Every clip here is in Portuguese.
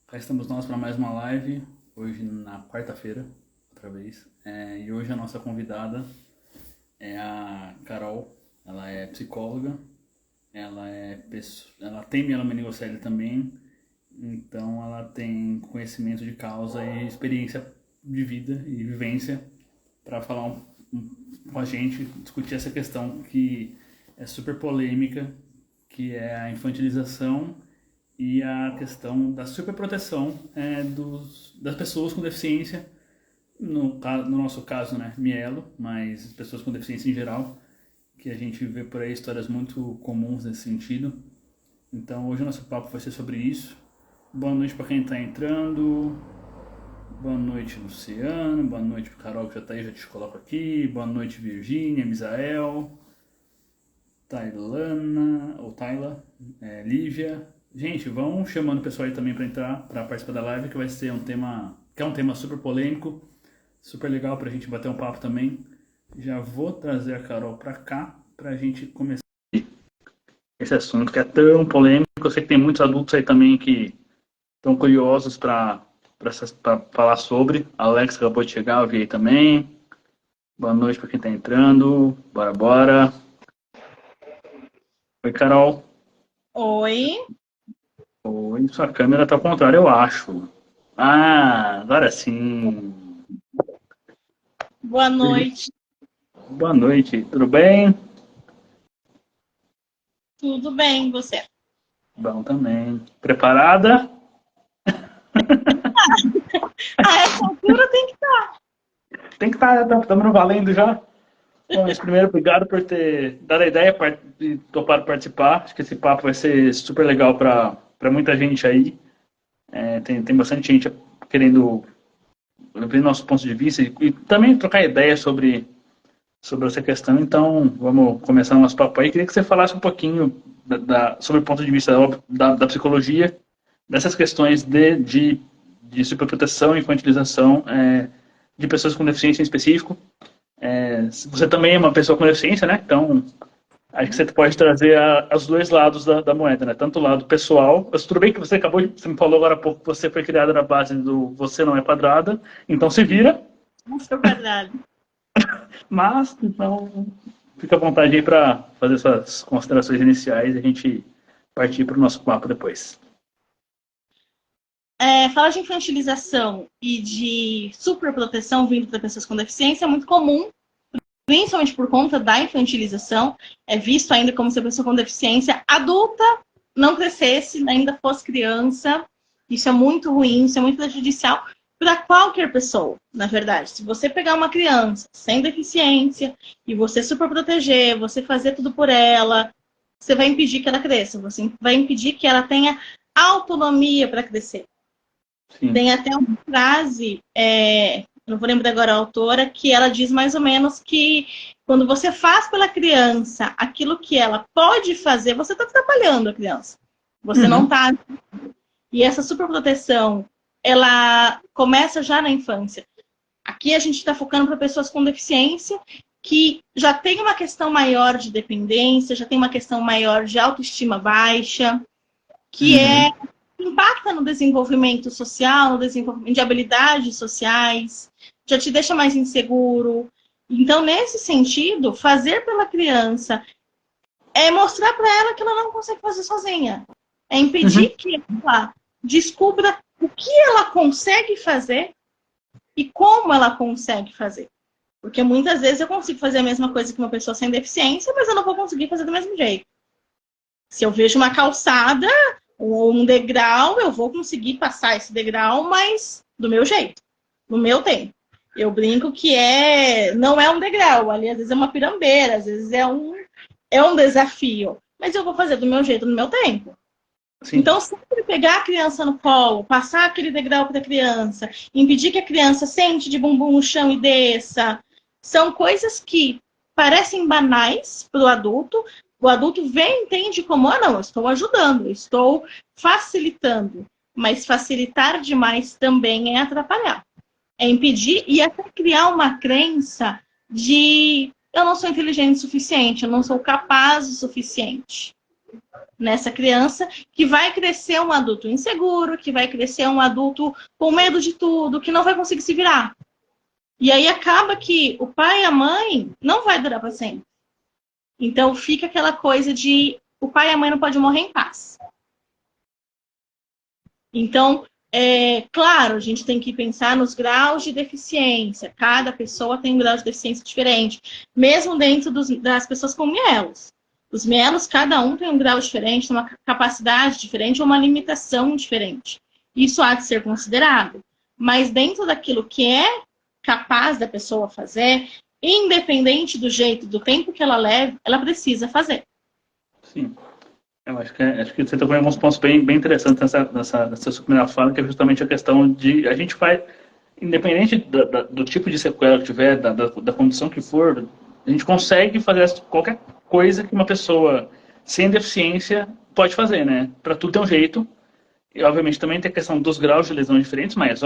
Cá estamos nós para mais uma live, hoje na quarta-feira, outra vez. E hoje a nossa convidada é a Carol, ela é psicóloga, ela tem mielomeningocele também, então ela tem conhecimento de causa e experiência de vida e vivência para falar com a gente, discutir essa questão que é super polêmica, que é a infantilização e a questão da superproteção das pessoas com deficiência, no nosso caso, né, mielo, mas pessoas com deficiência em geral, que a gente vê por aí histórias muito comuns nesse sentido. Então hoje o nosso papo vai ser sobre isso. Boa noite para quem está entrando, boa noite Luciano, boa noite Carol que já está aí, já te coloco aqui, boa noite Virgínia, Misael, Tailana, ou Taila, Lívia. Gente, vão chamando o pessoal aí também para entrar, para participar da live, que vai ser um tema, que é um tema super polêmico, super legal para a gente bater um papo também. Já vou trazer a Carol para cá, para a gente começar esse assunto que é tão polêmico. Eu sei que tem muitos adultos aí também que estão curiosos para falar sobre. A Alex acabou de chegar, eu vi aí também. Boa noite para quem está entrando. Bora, bora. Oi, Carol. Oi. Oi, sua câmera tá ao contrário, eu acho. Ah, agora sim. Boa noite. Boa noite, tudo bem? Tudo bem, você? Bom também. Preparada? A essa altura tem que estar. Tem que estar, estamos valendo já. Bom, mas primeiro, obrigado por ter dado a ideia de topar participar. Acho que esse papo vai ser super legal para muita gente aí. Tem bastante gente querendo ver nossos pontos de vista e também trocar ideias sobre essa questão. Então, vamos começar o nosso papo aí. Queria que você falasse um pouquinho sobre o ponto de vista da psicologia, dessas questões de superproteção e infantilização de pessoas com deficiência em específico. Você também é uma pessoa com deficiência, né? Então, acho que você pode trazer os dois lados da moeda, né? Tanto o lado pessoal, mas tudo bem que você me falou agora há pouco que você foi criada na base do você não é quadrada, então se vira. Não sou quadrado. Mas, então, fica à vontade aí para fazer suas considerações iniciais e a gente partir para o nosso papo depois. Falar de infantilização e de superproteção vindo para pessoas com deficiência é muito comum, principalmente por conta da infantilização. É visto ainda como se a pessoa com deficiência adulta não crescesse, ainda fosse criança. Isso é muito ruim, isso é muito prejudicial para qualquer pessoa, na verdade. Se você pegar uma criança sem deficiência e você superproteger, você fazer tudo por ela, você vai impedir que ela cresça, você vai impedir que ela tenha autonomia para crescer. Sim. Tem até uma frase, não vou lembrar agora a autora, que ela diz mais ou menos que quando você faz pela criança aquilo que ela pode fazer, você está atrapalhando a criança. Você não está. E essa superproteção, ela começa já na infância. Aqui a gente está focando para pessoas com deficiência que já tem uma questão maior de dependência, já tem uma questão maior de autoestima baixa, que impacta no desenvolvimento social, no desenvolvimento de habilidades sociais, já te deixa mais inseguro. Então, nesse sentido, fazer pela criança é mostrar para ela que ela não consegue fazer sozinha. É impedir que ela descubra o que ela consegue fazer e como ela consegue fazer. Porque muitas vezes eu consigo fazer a mesma coisa que uma pessoa sem deficiência, mas eu não vou conseguir fazer do mesmo jeito. Se eu vejo uma calçada ou um degrau, eu vou conseguir passar esse degrau, mas do meu jeito, no meu tempo. Eu brinco que não é um degrau, ali às vezes é uma pirambeira, às vezes é um desafio, mas eu vou fazer do meu jeito, no meu tempo. Sim. Então, sempre pegar a criança no colo, passar aquele degrau para a criança, impedir que a criança sente de bumbum no chão e desça, são coisas que parecem banais para o adulto. O adulto vê e entende como, não, eu estou ajudando, eu estou facilitando. Mas facilitar demais também é atrapalhar. É impedir e até criar uma crença de eu não sou inteligente o suficiente, eu não sou capaz o suficiente. nessa criança, que vai crescer um adulto inseguro, que vai crescer um adulto com medo de tudo, que não vai conseguir se virar. E aí acaba que o pai e a mãe não vai durar para sempre. Então fica aquela coisa de o pai e a mãe não podem morrer em paz. Então, claro, a gente tem que pensar nos graus de deficiência. Cada pessoa tem um grau de deficiência diferente. Mesmo dentro das pessoas com mielos. Os mielos, cada um tem um grau diferente, tem uma capacidade diferente ou uma limitação diferente. Isso há de ser considerado. Mas dentro daquilo que é capaz da pessoa fazer, independente do jeito, do tempo que ela leva, ela precisa fazer. Sim. Eu acho que você tocou em alguns pontos bem interessantes nessa sua primeira fala, que é justamente a questão de a gente vai, independente do tipo de sequela que tiver, da condição que for, a gente consegue fazer qualquer coisa que uma pessoa sem deficiência pode fazer, né? Para tudo tem um jeito. E, obviamente, também tem a questão dos graus de lesão diferentes, mas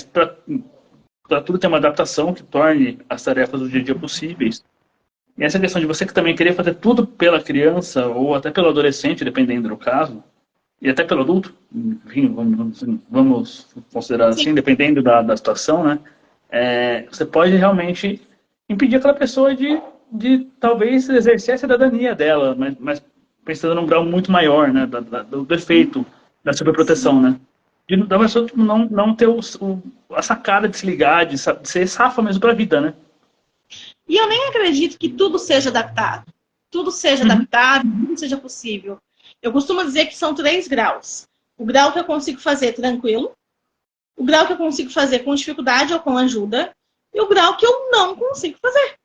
para tudo tem uma adaptação que torne as tarefas do dia a dia possíveis. E essa questão de você que também querer fazer tudo pela criança, ou até pelo adolescente, dependendo do caso, e até pelo adulto, enfim, vamos considerar assim, dependendo da situação, né? Você pode realmente impedir aquela pessoa de talvez exercer a cidadania dela, mas pensando num grau muito maior, né? Do efeito da superproteção, né? Da pessoa tipo, não ter a sacada de se ligar, de ser safa mesmo para a vida, né? E eu nem acredito que tudo seja adaptado. Tudo seja adaptado, tudo seja possível. Eu costumo dizer que são 3 graus. O grau que eu consigo fazer tranquilo, o grau que eu consigo fazer com dificuldade ou com ajuda, e o grau que eu não consigo fazer.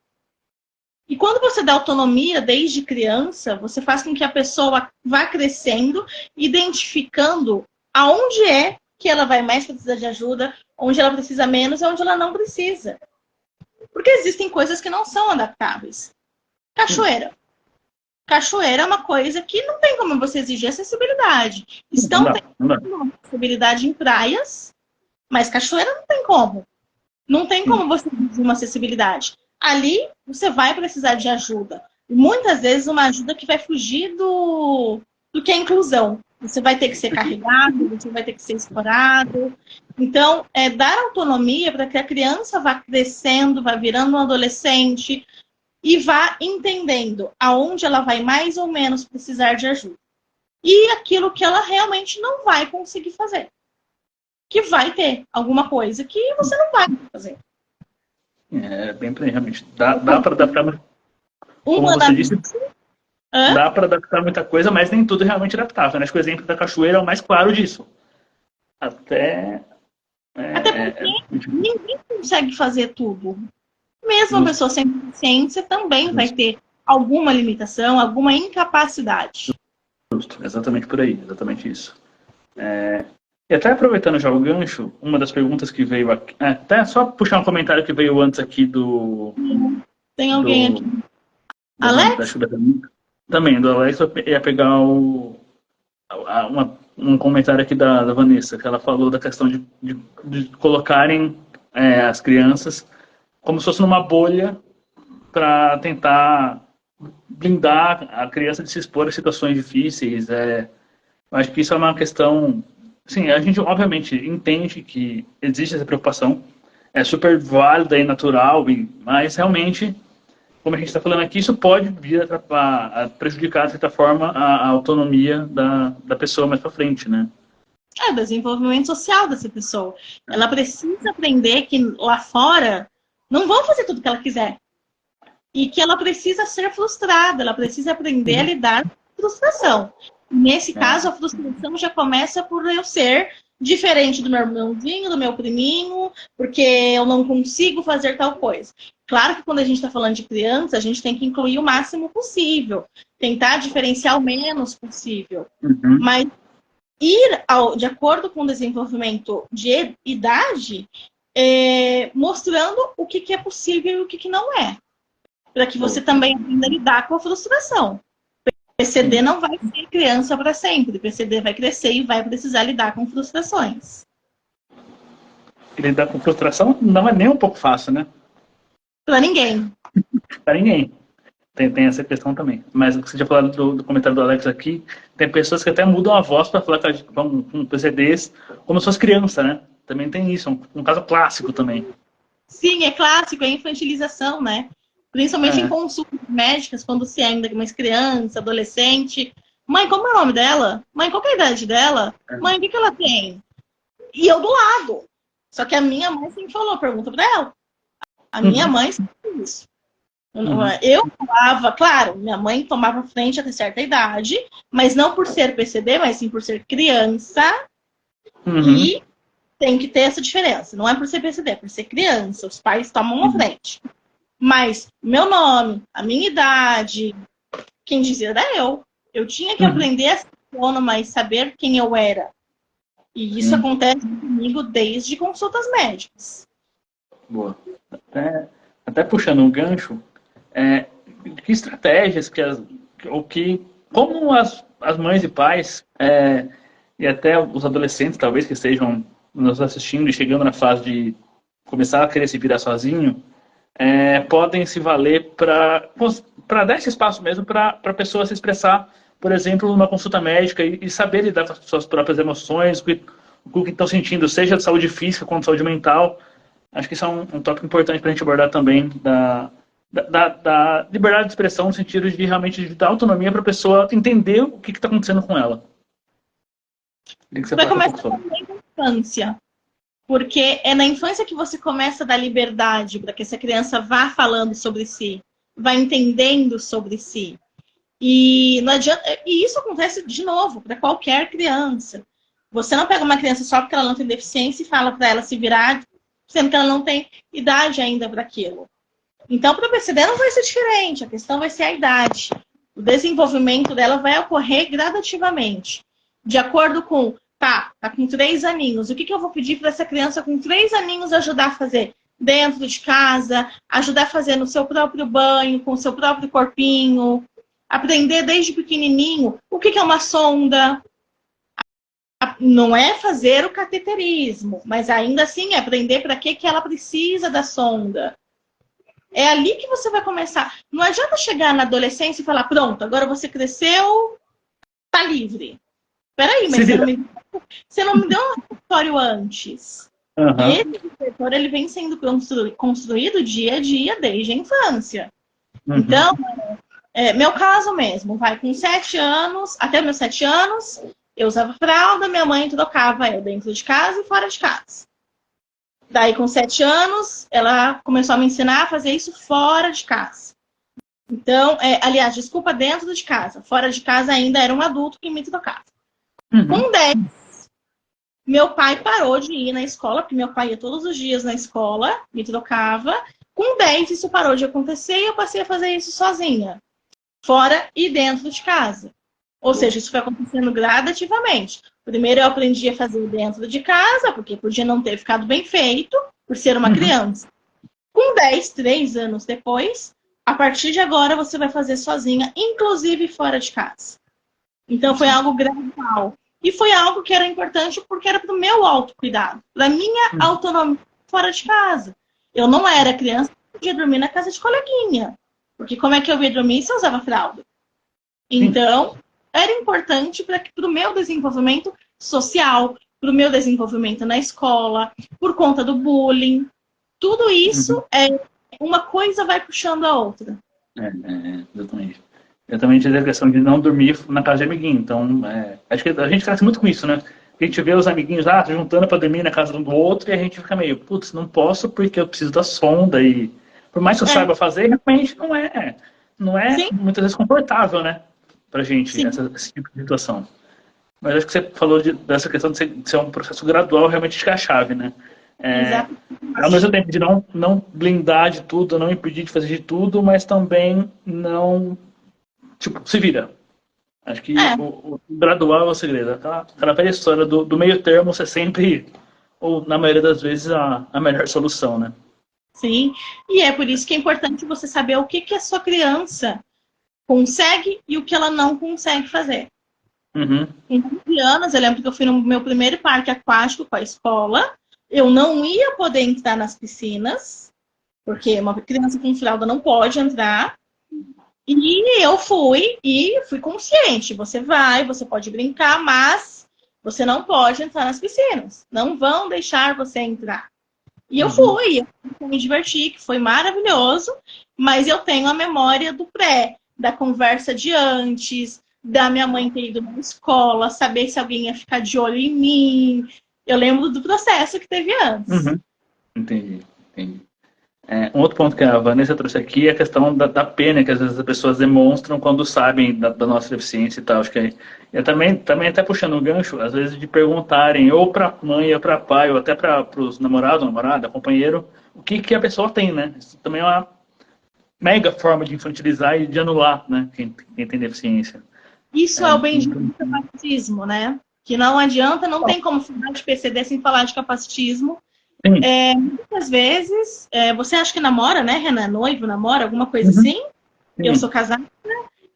E quando você dá autonomia desde criança, você faz com que a pessoa vá crescendo, identificando aonde é que ela vai mais precisar de ajuda, onde ela precisa menos e onde ela não precisa. Porque existem coisas que não são adaptáveis. Cachoeira. Cachoeira é uma coisa que não tem como você exigir acessibilidade. Estão tendo acessibilidade em praias, mas cachoeira não tem como. Não tem como você exigir uma acessibilidade. Ali, você vai precisar de ajuda. E muitas vezes uma ajuda que vai fugir do que é inclusão. Você vai ter que ser carregado, você vai ter que ser explorado. Então, dar autonomia para que a criança vá crescendo, vá virando um adolescente e vá entendendo aonde ela vai mais ou menos precisar de ajuda. E aquilo que ela realmente não vai conseguir fazer. Que vai ter alguma coisa que você não vai fazer. Bem realmente. Dá para adaptar, como você disse, dá para adaptar muita coisa, mas nem tudo é realmente adaptável. Acho que o exemplo da cachoeira é o mais claro disso. Até porque ninguém consegue fazer tudo. Mesmo a pessoa sem deficiência também vai ter alguma limitação, alguma incapacidade. Justo, exatamente por aí, exatamente isso. E até aproveitando já o gancho, uma das perguntas que veio aqui, até só puxar um comentário que veio antes aqui do... Tem alguém aqui. Alex? Também, do Alex, eu ia pegar um comentário aqui da Vanessa, que ela falou da questão de colocarem as crianças como se fosse numa bolha para tentar blindar a criança de se expor a situações difíceis. Eu acho que isso é uma questão... Sim, a gente obviamente entende que existe essa preocupação, é super válida e natural, mas realmente, como a gente está falando aqui, isso pode vir a prejudicar, de certa forma, a autonomia da pessoa mais para frente, né? O desenvolvimento social dessa pessoa. Ela precisa aprender que lá fora não vão fazer tudo que ela quiser. E que ela precisa ser frustrada, ela precisa aprender a lidar com a frustração. Nesse caso, a frustração já começa por eu ser diferente do meu irmãozinho, do meu priminho, porque eu não consigo fazer tal coisa. Claro que quando a gente está falando de criança, a gente tem que incluir o máximo possível, tentar diferenciar o menos possível. Mas ir de acordo com o desenvolvimento de idade, mostrando o que é possível e o que não é. Para que você também aprenda a lidar com a frustração. PCD não vai ser criança para sempre. PCD vai crescer e vai precisar lidar com frustrações. Lidar com frustração não é nem um pouco fácil, né? Para ninguém. Para ninguém. Tem essa questão também. Mas o que você já falou do comentário do Alex aqui, tem pessoas que até mudam a voz para falar com PCDs como se fosse criança, né? Também tem isso, um caso clássico também. Sim, é clássico, é infantilização, né? Principalmente em É. consultas médicas, quando se é ainda mais criança, adolescente. Mãe, como é o nome dela? Mãe, qual que é a idade dela? Mãe, o que ela tem? E eu do lado. Só que a minha mãe sempre falou, pergunta pra ela. A minha mãe sempre fez isso. Eu falava, claro, minha mãe tomava frente até certa idade, mas não por ser PCD, mas sim por ser criança. E tem que ter essa diferença. Não é por ser PCD, é por ser criança. Os pais tomam a frente. Mas meu nome, a minha idade, quem dizia era eu. Eu tinha que aprender a ser autônoma e saber quem eu era. E isso acontece comigo desde consultas médicas. Boa. Até puxando um gancho, que estratégias como as mães e pais, e até os adolescentes, talvez, que estejam nos assistindo e chegando na fase de começar a querer se virar sozinho, podem se valer para dar esse espaço mesmo para a pessoa se expressar, por exemplo, numa consulta médica e saber lidar com as suas próprias emoções, o que estão sentindo, seja de saúde física quanto de saúde mental. Acho que isso é um tópico importante para a gente abordar também, da liberdade de expressão, no sentido de realmente dar autonomia para a pessoa entender o que está acontecendo com ela. Queria que você Vai falasse um começar pouco na infância. Porque é na infância que você começa a dar liberdade para que essa criança vá falando sobre si, vá entendendo sobre si. E não adianta, e isso acontece de novo para qualquer criança. Você não pega uma criança só porque ela não tem deficiência e fala para ela se virar, sendo que ela não tem idade ainda para aquilo. Então, para o PCD não vai ser diferente, a questão vai ser a idade. O desenvolvimento dela vai ocorrer gradativamente, de acordo com tá com 3 aninhos. O que eu vou pedir para essa criança com 3 aninhos ajudar a fazer? Dentro de casa, ajudar a fazer no seu próprio banho, com o seu próprio corpinho. Aprender desde pequenininho o que é uma sonda. Não é fazer o cateterismo, mas ainda assim é aprender para que ela precisa da sonda. É ali que você vai começar. Não adianta chegar na adolescência e falar, pronto, agora você cresceu, tá livre. Peraí, mas você não me deu um repertório antes. E esse repertório ele vem sendo construído dia a dia desde a infância. Então, meu caso mesmo, vai com 7 anos, até meus 7 anos, eu usava fralda, minha mãe trocava eu dentro de casa e fora de casa. Daí, com 7 anos, ela começou a me ensinar a fazer isso fora de casa. Então, aliás, desculpa, dentro de casa. Fora de casa ainda era um adulto que me trocava. Com 10, meu pai parou de ir na escola, porque meu pai ia todos os dias na escola, me trocava. Com 10, isso parou de acontecer e eu passei a fazer isso sozinha. Fora e dentro de casa. Ou seja, isso foi acontecendo gradativamente. Primeiro eu aprendi a fazer dentro de casa, porque podia não ter ficado bem feito, por ser uma criança. Com 10, 3 anos depois, a partir de agora você vai fazer sozinha, inclusive fora de casa. Então foi algo gradual. E foi algo que era importante porque era para o meu autocuidado, para a minha autonomia fora de casa. Eu não era criança que podia dormir na casa de coleguinha. Porque como é que eu ia dormir se eu usava fralda? Então, era importante para o meu desenvolvimento social, para o meu desenvolvimento na escola, por conta do bullying. Tudo isso uma coisa vai puxando a outra. Exatamente. Eu também tive a questão de não dormir na casa de amiguinho. Então, acho que a gente cresce muito com isso, né? A gente vê os amiguinhos lá juntando para dormir na casa um do outro e a gente fica meio, putz, não posso porque eu preciso da sonda. E por mais que eu saiba fazer, realmente não é muitas vezes confortável, né? Pra gente, esse tipo de situação. Mas acho que você falou dessa questão de ser um processo gradual, realmente acho que é a chave, né? Ao mesmo tempo de não blindar de tudo, não impedir de fazer de tudo, mas também não, se vira. Acho que o gradual é o segredo. Aquela velha história do meio termo ser sempre, ou na maioria das vezes, a melhor solução, né? Sim, e é por isso que é importante você saber o que a sua criança consegue e o que ela não consegue fazer. Com 15 anos, eu lembro que eu fui no meu primeiro parque aquático com a escola. Eu não ia poder entrar nas piscinas, porque uma criança com fralda não pode entrar. E eu fui consciente. Você vai, você pode brincar, mas você não pode entrar nas piscinas. Não vão deixar você entrar. E eu eu me diverti, que foi maravilhoso, mas eu tenho a memória do pré, da conversa de antes, da minha mãe ter ido na escola, saber se alguém ia ficar de olho em mim. Eu lembro do processo que teve antes. Entendi. Um outro ponto que a Vanessa trouxe aqui é a questão da pena que às vezes as pessoas demonstram quando sabem da nossa deficiência e tal. Acho que também até puxando um gancho, às vezes de perguntarem ou para mãe, ou para pai, ou até para os namorados, namorada, companheiro, o que a pessoa tem, né? Isso também é uma mega forma de infantilizar e de anular, né? Quem tem deficiência. Isso é o bendito do capacitismo, né? Que não adianta, não tem como falar de PCD sem falar de capacitismo. Muitas vezes, você acha que namora, né, Renan? Noivo, namora, alguma coisa assim? Sim. Eu sou casada.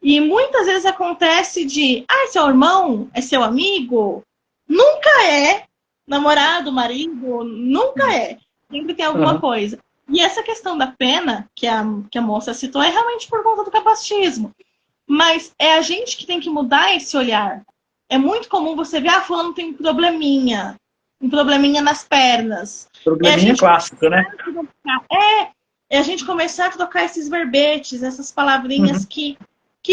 E muitas vezes acontece de, é seu irmão? É seu amigo? Nunca é namorado, marido, nunca é. Sempre tem alguma coisa. E essa questão da pena, que a moça citou, é realmente por conta do capacitismo. Mas é a gente que tem que mudar esse olhar. É muito comum você ver, fulano tem um probleminha nas pernas. Probleminha clássico, né? É a gente começar a trocar esses verbetes, essas palavrinhas que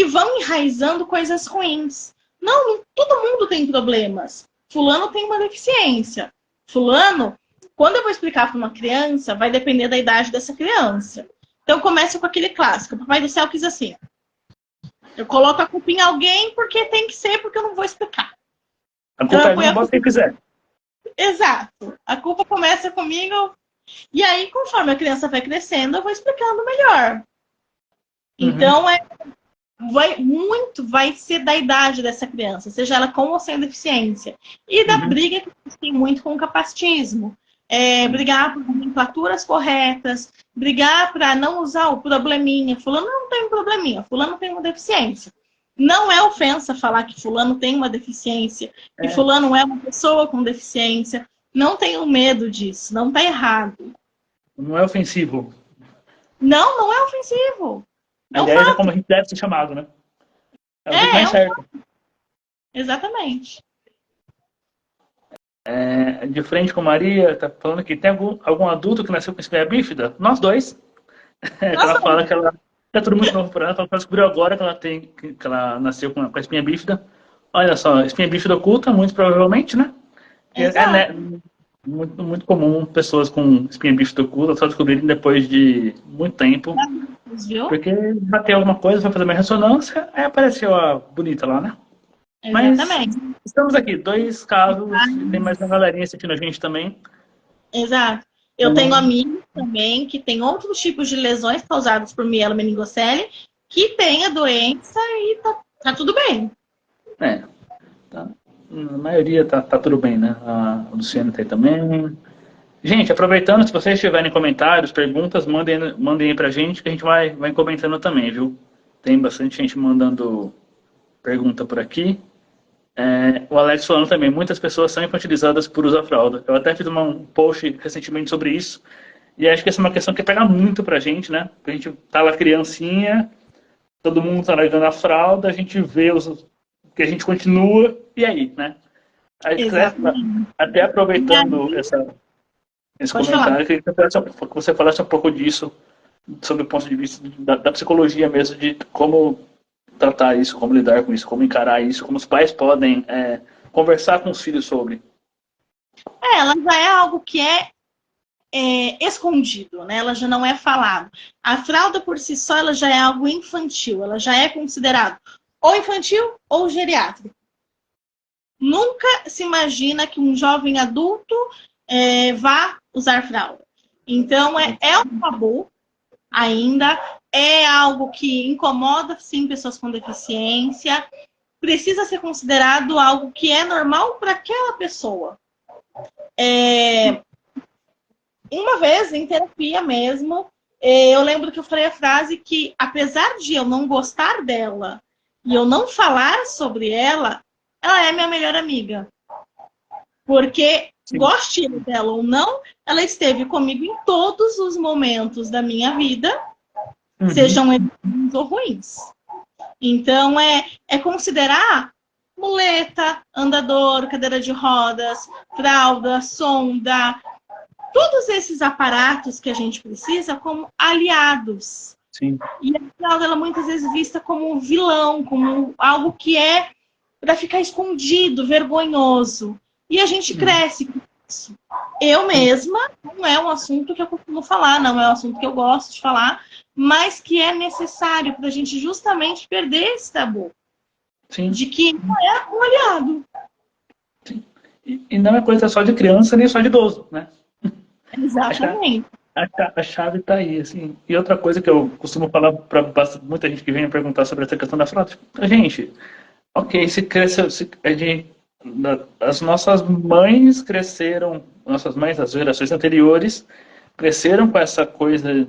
vão enraizando coisas ruins. Não, todo mundo tem problemas. Fulano tem uma deficiência. Fulano, quando eu vou explicar para uma criança, vai depender da idade dessa criança. Então começa com aquele clássico. Papai do céu quis assim. Eu coloco a culpa em alguém porque tem que ser, porque eu não vou explicar. A culpa é minha, bota quem quiser. Exato. A culpa começa comigo. E aí, conforme a criança vai crescendo, eu vou explicando melhor. Então, vai ser da idade dessa criança, seja ela com ou sem deficiência. E da briga que tem muito com o capacitismo. Brigar por nomenclaturas corretas, brigar para não usar o probleminha. Fulano não tem um probleminha, fulano tem uma deficiência. Não é ofensa falar que fulano tem uma deficiência, que fulano é uma pessoa com deficiência. Não tenho medo disso, não está errado. Não é ofensivo. Não é ofensivo. Aliás, é como a gente deve ser chamado, né? É o que mais certo. Exatamente. De frente com Maria, tá falando que tem algum adulto que nasceu com espinha bífida? Nós dois. Ela fala que ela é tudo muito novo para ela, ela descobriu agora que ela nasceu com a espinha bífida. Olha só, espinha bífida oculta, muito provavelmente, né? Muito, muito comum pessoas com espinha bífida oculta só descobrirem depois de muito tempo. Porque bateu alguma coisa, foi fazer uma ressonância, aí apareceu a bonita lá, né? Exatamente. Mas estamos aqui, 2 casos, tem mais uma galerinha assistindo a gente também. Exato. Eu tenho amigos também que têm outros tipos de lesões causadas por mielomeningocele, que tem a doença e tá tudo bem. A maioria tá tudo bem, né? A Luciana tem também. Gente, aproveitando, se vocês tiverem comentários, perguntas, mandem aí pra gente, que a gente vai comentando também, viu? Tem bastante gente mandando pergunta por aqui. O Alex falando também, muitas pessoas são infantilizadas por usar fralda. Eu até fiz um post recentemente sobre isso, e acho que essa é uma questão que pega muito pra gente, né? Porque a gente tá lá criancinha, todo mundo tá largando a fralda, a gente vê que a gente continua, e aí, né? Até aproveitando esse comentário, queria que você falasse um pouco disso, sobre o ponto de vista da psicologia mesmo, de como tratar isso, como lidar com isso, como encarar isso, como os pais podem conversar com os filhos sobre. Ela já é algo que é escondido, né? Ela já não é falado. A fralda por si só, ela já é algo infantil, ela já é considerado ou infantil ou geriátrico. Nunca se imagina que um jovem adulto vá usar fralda. Então, é um tabu ainda, é algo que incomoda, sim, pessoas com deficiência. Precisa ser considerado algo que é normal para aquela pessoa. Uma vez, em terapia mesmo, eu lembro que eu falei a frase que, apesar de eu não gostar dela e eu não falar sobre ela é minha melhor amiga. Porque, goste dela ou não, ela esteve comigo em todos os momentos da minha vida, sejam eles bons ou ruins. Então, é considerar muleta, andador, cadeira de rodas, fralda, sonda, todos esses aparatos que a gente precisa como aliados. Sim. E a fralda, ela muitas vezes vista como um vilão, como algo que é para ficar escondido, vergonhoso. E a gente cresce com isso. Eu mesma, não é um assunto que eu costumo falar, não é um assunto que eu gosto de falar, mas que é necessário para a gente justamente perder esse tabu. Sim. De que não é um aliado. Sim. E não é coisa só de criança, nem só de idoso, né? Exatamente. A chave está aí, assim. E outra coisa que eu costumo falar para muita gente que vem perguntar sobre essa questão da fralda, gente, ok, se cresceu, as nossas mães cresceram, nossas mães das gerações anteriores cresceram com essa coisa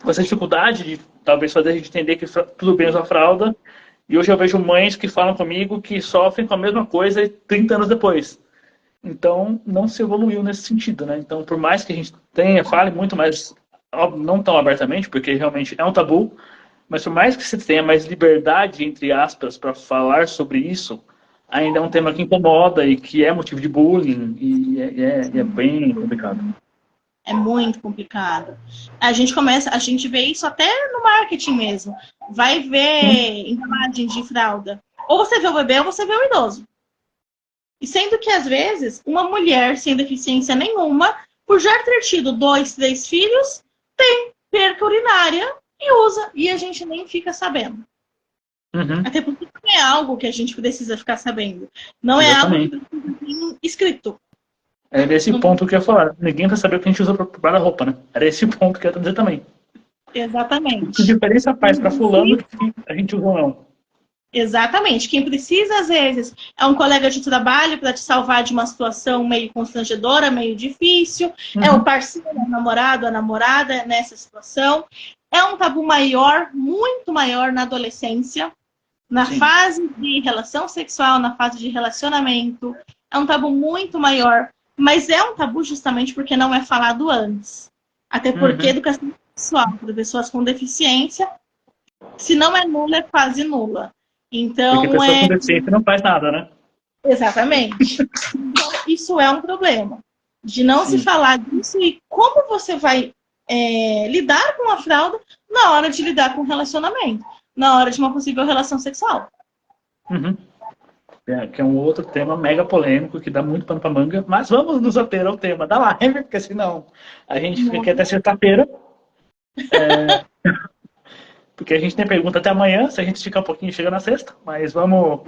com essa dificuldade de talvez fazer a gente entender que tudo bem usar fralda, e hoje eu vejo mães que falam comigo que sofrem com a mesma coisa 30 anos depois. Então, não se evoluiu nesse sentido, né? Então, por mais que a gente fale muito mais, não tão abertamente, porque realmente é um tabu, mas por mais que você tenha mais liberdade, entre aspas, para falar sobre isso, ainda é um tema que incomoda e que é motivo de bullying e é bem complicado. É muito complicado. A gente vê isso até no marketing mesmo. Vai ver embalagem de fralda. Ou você vê o bebê ou você vê o idoso. E sendo que, às vezes, uma mulher sem deficiência nenhuma, por já ter tido 2, 3 filhos, tem perca urinária e usa. E a gente nem fica sabendo. Até porque não é algo que a gente precisa ficar sabendo. Não Exatamente. é algo que precisa ser escrito. Era esse ponto que eu ia falar. Ninguém vai saber o que a gente usa para guarda-roupa, né? Era esse ponto que eu ia dizer também. Exatamente. Que diferença faz para fulano que a gente usa ou não? Exatamente. Quem precisa, às vezes, é um colega de trabalho para te salvar de uma situação meio constrangedora, meio difícil. É o parceiro, o namorado, a namorada nessa situação. É um tabu maior, muito maior na adolescência, na fase de relação sexual, na fase de relacionamento. É um tabu muito maior. Mas é um tabu justamente porque não é falado antes. Até porque educação sexual para pessoas com deficiência, se não é nula, é quase nula. Então, porque pessoa com deficiência não faz nada, né? Exatamente. Então, isso é um problema. De não se falar disso e como você vai lidar com a fralda na hora de lidar com o relacionamento. Na hora de uma possível relação sexual. Que é um outro tema mega polêmico, que dá muito pano pra manga. Mas vamos nos ater ao tema da live, porque senão a gente fica aqui até sexta-feira. Porque a gente tem pergunta até amanhã, se a gente esticar um pouquinho, chega na sexta. Mas vamos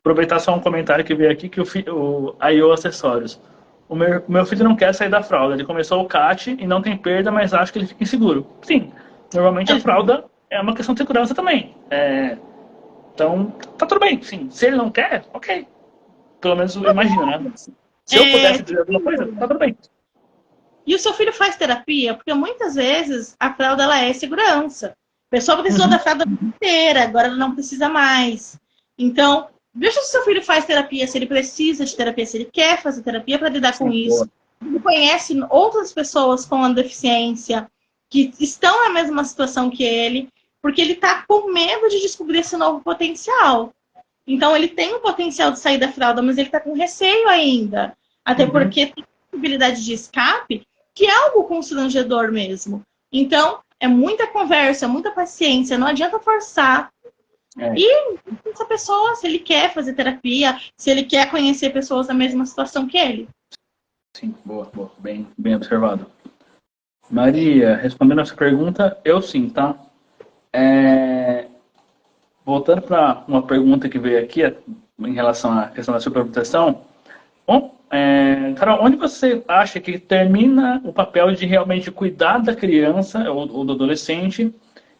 aproveitar só um comentário que veio aqui, que o IO Acessórios. O meu filho não quer sair da fralda. Ele começou o CAT e não tem perda, mas acho que ele fica inseguro. Sim, normalmente a fralda é uma questão de segurança também. Então, tá tudo bem, sim. Se ele não quer, ok. Pelo menos eu imagino, né? Se eu pudesse dizer alguma coisa, tá tudo bem. E o seu filho faz terapia? Porque muitas vezes a fralda ela é segurança. A pessoa precisou da fralda inteira, agora ela não precisa mais. Então, veja se o seu filho faz terapia, se ele precisa de terapia, se ele quer fazer terapia para lidar com isso. Ele conhece outras pessoas com a deficiência que estão na mesma situação que ele, porque ele está com medo de descobrir esse novo potencial. Então, ele tem o potencial de sair da fralda, mas ele está com receio ainda. Até porque tem possibilidade de escape, que é algo constrangedor mesmo. Então, é muita conversa, muita paciência, não adianta forçar. E essa pessoa, se ele quer fazer terapia, se ele quer conhecer pessoas na mesma situação que ele. Sim, boa. Bem observado. Maria, respondendo essa pergunta, eu sim, tá? Voltando para uma pergunta que veio aqui em relação à questão da superproteção. Bom, Carol, onde você acha que termina o papel de realmente cuidar da criança ou do adolescente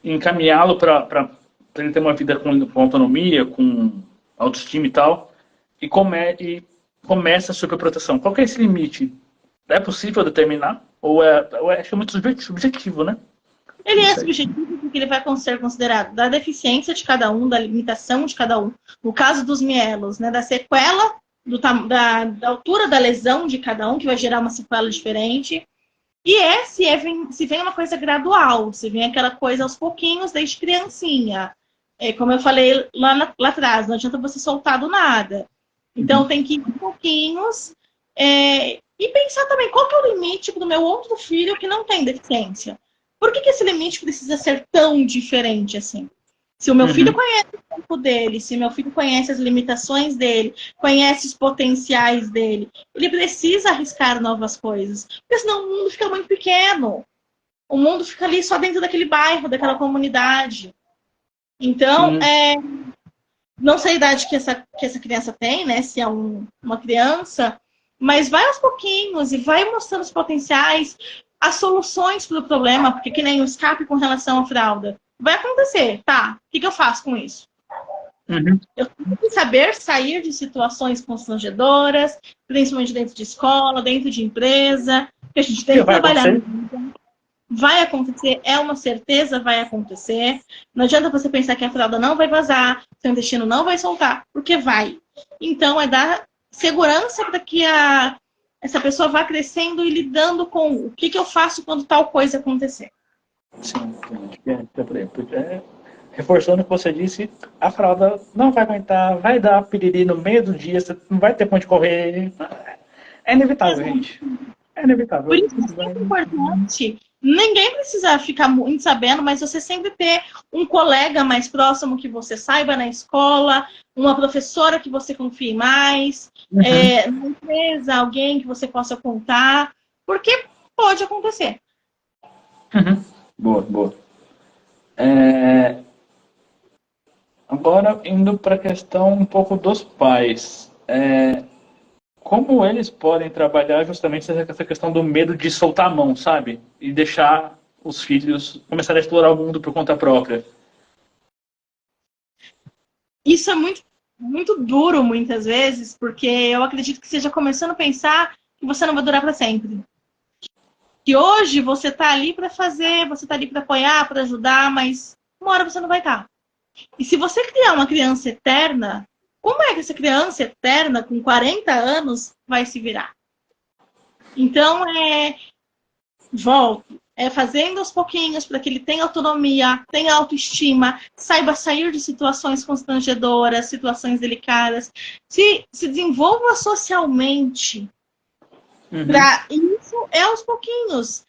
e encaminhá-lo para ele ter uma vida com autonomia, com autoestima e tal, e começa a superproteção? Qual que é esse limite? É possível determinar? Ou acho que é muito subjetivo, né? Ele é subjetivo porque ele vai ser considerado da deficiência de cada um, da limitação de cada um. No caso dos mielos, né, da sequela, da altura da lesão de cada um, que vai gerar uma sequela diferente. Se vem uma coisa gradual, se vem aquela coisa aos pouquinhos, desde criancinha. Como eu falei lá atrás, não adianta você soltar do nada. Então tem que ir aos pouquinhos e pensar também qual que é o limite do meu outro filho que não tem deficiência. Por que esse limite precisa ser tão diferente assim? Se o meu filho conhece o corpo dele, se o meu filho conhece as limitações dele, conhece os potenciais dele, ele precisa arriscar novas coisas. Porque senão o mundo fica muito pequeno. O mundo fica ali só dentro daquele bairro, daquela comunidade. Então, não sei a idade que essa criança tem, né? Se é uma criança, mas vai aos pouquinhos e vai mostrando os potenciais, as soluções para o problema, porque que nem o escape com relação à fralda. Vai acontecer, tá? O que eu faço com isso? Eu tenho que saber sair de situações constrangedoras, principalmente dentro de escola, dentro de empresa, que a gente tem que trabalhar. Vai acontecer, é uma certeza, vai acontecer. Não adianta você pensar que a fralda não vai vazar, seu intestino não vai soltar, porque vai. Então, é dar segurança para que essa pessoa vá crescendo e lidando com o que eu faço quando tal coisa acontecer. Sim, reforçando o que você disse, a fralda não vai aguentar, vai dar piriri no meio do dia, você não vai ter pra onde correr. É inevitável, gente. É inevitável. Por isso é muito importante. Ninguém precisa ficar muito sabendo, mas você sempre ter um colega mais próximo que você saiba na escola, uma professora que você confie mais, na empresa, alguém que você possa contar, porque pode acontecer. Boa. Agora, indo para a questão um pouco dos pais. Como eles podem trabalhar justamente essa questão do medo de soltar a mão, sabe? E deixar os filhos começarem a explorar o mundo por conta própria. Isso é muito, muito duro, muitas vezes, porque eu acredito que seja começando a pensar que você não vai durar para sempre. Que hoje você está ali para fazer, você está ali para apoiar, para ajudar, mas uma hora você não vai estar. E se você criar uma criança eterna, como é que essa criança eterna, com 40 anos, vai se virar? Então, volto. Fazendo aos pouquinhos para que ele tenha autonomia, tenha autoestima, saiba sair de situações constrangedoras, situações delicadas, se desenvolva socialmente. Isso é aos pouquinhos.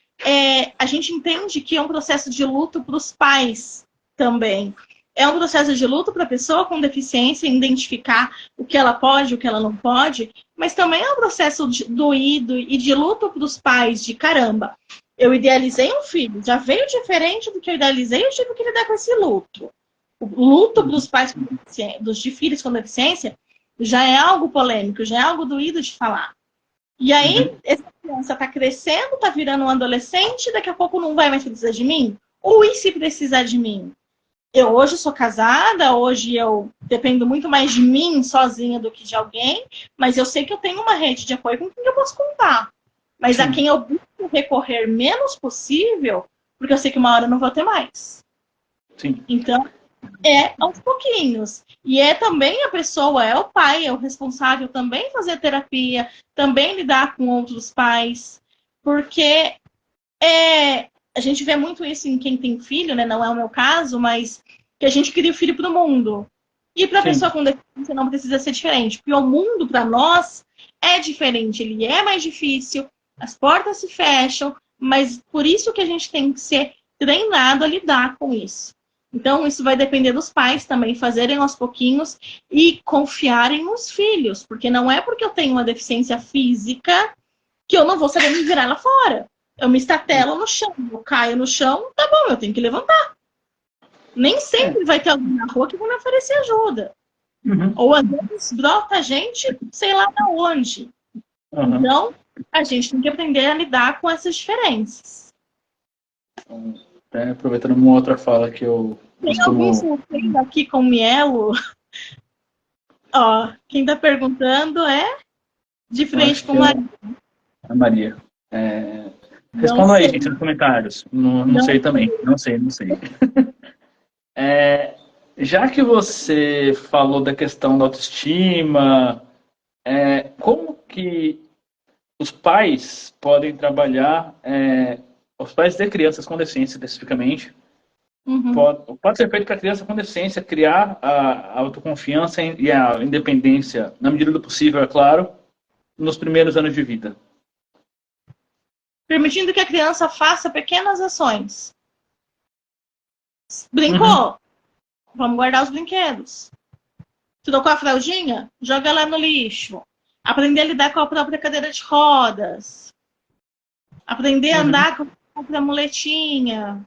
A gente entende que é um processo de luto para os pais também. É um processo de luto para a pessoa com deficiência identificar o que ela pode, o que ela não pode, mas também é um processo doído e de luto para os pais, de caramba. Eu idealizei um filho, já veio diferente do que eu idealizei, eu tive que lidar com esse luto. O luto dos pais de filhos com deficiência já é algo polêmico, já é algo doído de falar. E aí, essa criança está crescendo, está virando um adolescente, daqui a pouco não vai mais precisar de mim? Ou e se precisar de mim? Eu hoje sou casada, hoje eu dependo muito mais de mim sozinha do que de alguém, mas eu sei que eu tenho uma rede de apoio com quem eu posso contar. Mas a quem eu busco recorrer menos possível, porque eu sei que uma hora eu não vou ter mais. Sim. Então, aos pouquinhos. E também a pessoa, é o pai, é o responsável também fazer terapia, também lidar com outros pais, porque a gente vê muito isso em quem tem filho, né? Não é o meu caso, mas que a gente cria o filho para o mundo. E para a pessoa com deficiência não precisa ser diferente, porque o mundo para nós é diferente, ele é mais difícil, as portas se fecham, mas por isso que a gente tem que ser treinado a lidar com isso. Então, isso vai depender dos pais também fazerem aos pouquinhos e confiarem nos filhos, porque não é porque eu tenho uma deficiência física que eu não vou saber me virar lá fora. Eu me estatelo no chão, eu caio no chão, tá bom, eu tenho que levantar. Nem sempre vai ter alguém na rua que vai me oferecer ajuda. Ou às vezes brota gente, sei lá de onde. Então, a gente tem que aprender a lidar com essas diferenças. Aproveitando uma outra fala que eu costumo... Tem alguém aqui com mielo? Ó, quem tá perguntando é de frente com Maria. A Maria. Responda aí, gente, nos comentários. Não sei também. Não sei. Já que você falou da questão da autoestima, como que os pais podem trabalhar, os pais de crianças com deficiência especificamente, pode ser feito para a criança com deficiência criar a autoconfiança e a independência, na medida do possível, é claro, nos primeiros anos de vida. Permitindo que a criança faça pequenas ações. Brincou? Vamos guardar os brinquedos. Trocou a fraldinha? Joga lá no lixo. Aprender a lidar com a própria cadeira de rodas. Aprender a andar com a própria muletinha.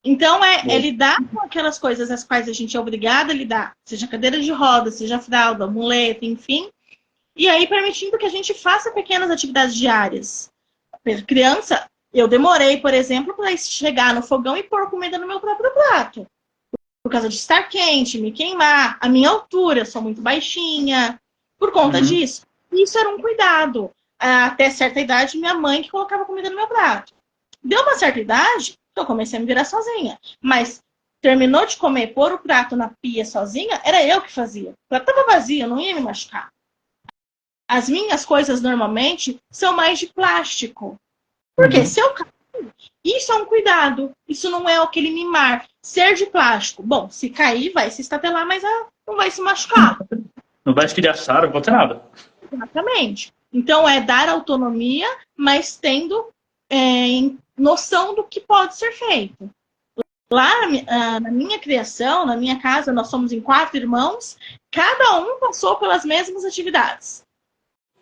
Então, é lidar com aquelas coisas às quais a gente é obrigado a lidar. Seja cadeira de rodas, seja fralda, muleta, enfim. E aí, permitindo que a gente faça pequenas atividades diárias. Criança, eu demorei, por exemplo, para chegar no fogão e pôr comida no meu próprio prato. Por causa de estar quente, me queimar, a minha altura, eu sou muito baixinha. Por conta disso, isso era um cuidado. Até certa idade, minha mãe que colocava comida no meu prato. Deu uma certa idade, eu comecei a me virar sozinha. Mas terminou de comer, pôr o prato na pia sozinha, era eu que fazia. O prato estava vazio, eu não ia me machucar. As minhas coisas, normalmente, são mais de plástico. Porque se eu cair, isso é um cuidado. Isso não é aquele mimar. Ser de plástico. Bom, se cair, vai se estatelar, mas não vai se machucar. Não vai estilhaçar, não vai ter nada. Exatamente. Então, é dar autonomia, mas tendo noção do que pode ser feito. Lá, na minha criação, na minha casa, nós somos em 4 irmãos. Cada um passou pelas mesmas atividades.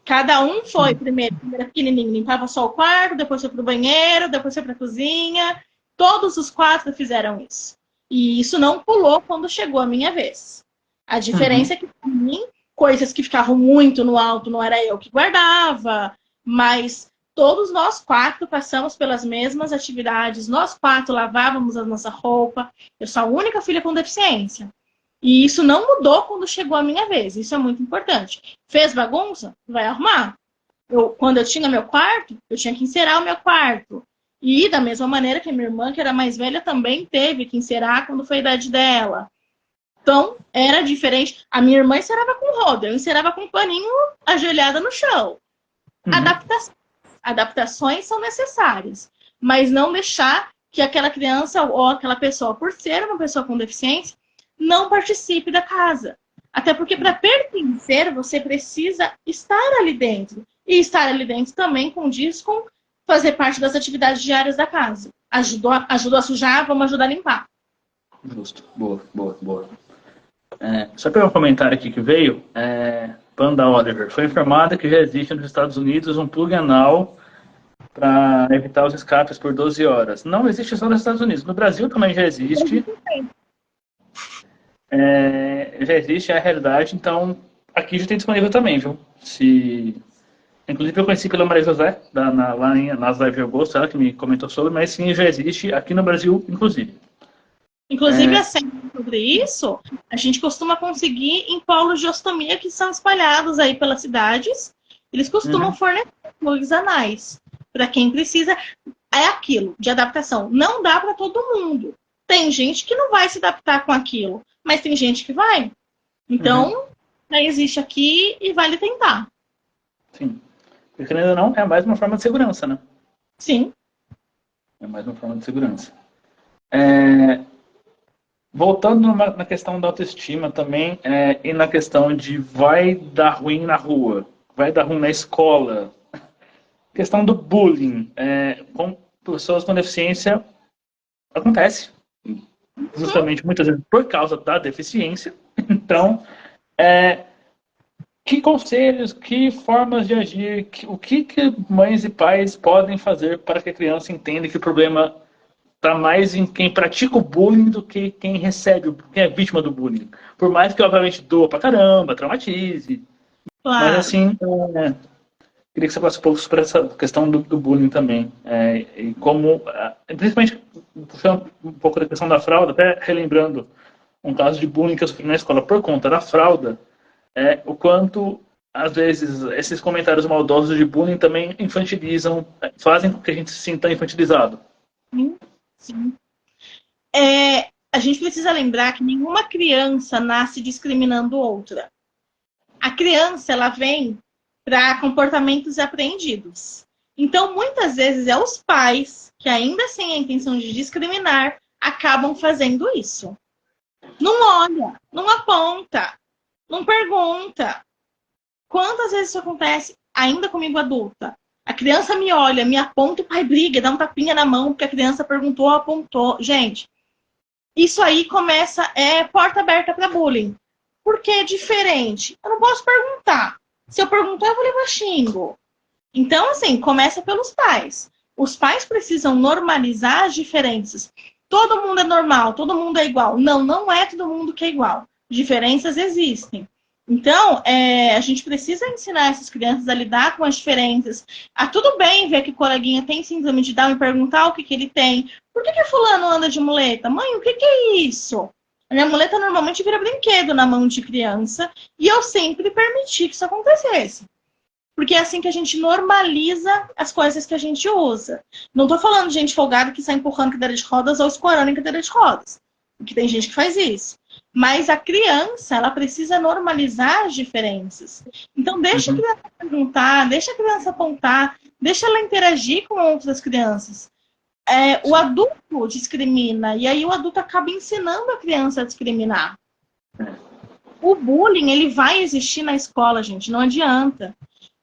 Cada um foi, primeiro pequenininho, limpava só o quarto, depois foi para o banheiro, depois foi para a cozinha. Todos os 4 fizeram isso. E isso não pulou quando chegou a minha vez. A diferença é que, para mim, coisas que ficavam muito no alto não era eu que guardava, mas todos nós 4 passamos pelas mesmas atividades, nós 4 lavávamos a nossa roupa. Eu sou a única filha com deficiência. E isso não mudou quando chegou a minha vez. Isso é muito importante. Fez bagunça? Vai arrumar. Quando eu tinha meu quarto, eu tinha que encerar o meu quarto. E da mesma maneira que a minha irmã, que era mais velha, também teve que encerar quando foi a idade dela. Então, era diferente. A minha irmã encerava com roda, eu encerava com um paninho ajoelhada no chão. Adaptações são necessárias. Mas não deixar que aquela criança ou aquela pessoa, por ser uma pessoa com deficiência, não participe da casa. Até porque para pertencer, você precisa estar ali dentro. E estar ali dentro também condiz com fazer parte das atividades diárias da casa. Ajudou a sujar, vamos ajudar a limpar. Justo. Boa. Só pegar um comentário aqui que veio. Panda Oliver. Foi informada que já existe nos Estados Unidos um plug anal para evitar os escapes por 12 horas. Não existe só nos Estados Unidos. No Brasil também já existe. Já existe, é a realidade, então aqui já tem disponível também, viu? Inclusive eu conheci pela Maria José, lá nas lives de agosto, ela que me comentou sobre, mas sim, já existe aqui no Brasil, inclusive. Inclusive, sobre isso, a gente costuma conseguir em polos de ostomia que são espalhados aí pelas cidades. Eles costumam fornecer plugs anais para quem precisa. É aquilo, de adaptação. Não dá para todo mundo. Tem gente que não vai se adaptar com aquilo, mas tem gente que vai. Então, existe aqui e vale tentar. Sim. Porque ainda não é mais uma forma de segurança, né? Sim. É mais uma forma de segurança. Voltando na questão da autoestima também, e na questão de vai dar ruim na rua, vai dar ruim na escola. Questão do bullying com pessoas com deficiência acontece. Justamente muitas vezes por causa da deficiência. Então, que conselhos, que formas de agir, o que mães e pais podem fazer para que a criança entenda que o problema está mais em quem pratica o bullying do que quem recebe, quem é vítima do bullying. Por mais que, obviamente, doa pra caramba, traumatize. Claro. Mas, assim, queria que você falasse um pouco sobre essa questão do bullying também. E como, principalmente, puxando um pouco da questão da fralda, até relembrando um caso de bullying que eu sofri na escola por conta da fralda, o quanto, às vezes, esses comentários maldosos de bullying também infantilizam, fazem com que a gente se sinta infantilizado. Sim. A gente precisa lembrar que nenhuma criança nasce discriminando outra. A criança, ela vem para comportamentos apreendidos. Então, muitas vezes, é os pais que, ainda sem a intenção de discriminar, acabam fazendo isso. Não olha, não aponta, não pergunta. Quantas vezes isso acontece, ainda comigo adulta? A criança me olha, me aponta, o pai briga, dá um tapinha na mão, porque a criança perguntou ou apontou. Gente, isso aí começa, porta aberta para bullying. Porque é diferente. Eu não posso perguntar. Se eu perguntar, eu vou levar xingo. Então, assim, começa pelos pais. Os pais precisam normalizar as diferenças. Todo mundo é normal, todo mundo é igual. Não, não é todo mundo que é igual. Diferenças existem. Então, a gente precisa ensinar essas crianças a lidar com as diferenças. Tudo bem ver que o coleguinha tem síndrome de Down e perguntar o que ele tem. Por que fulano anda de muleta? Mãe, o que é isso? A minha muleta normalmente vira brinquedo na mão de criança. E eu sempre permiti que isso acontecesse. Porque é assim que a gente normaliza as coisas que a gente usa. Não estou falando de gente folgada que sai empurrando cadeira de rodas ou escorando em cadeira de rodas. Porque tem gente que faz isso. Mas a criança, ela precisa normalizar as diferenças. Então, deixa a criança perguntar, deixa a criança apontar, deixa ela interagir com outras crianças. O adulto discrimina, e aí o adulto acaba ensinando a criança a discriminar. O bullying, ele vai existir na escola, gente, não adianta.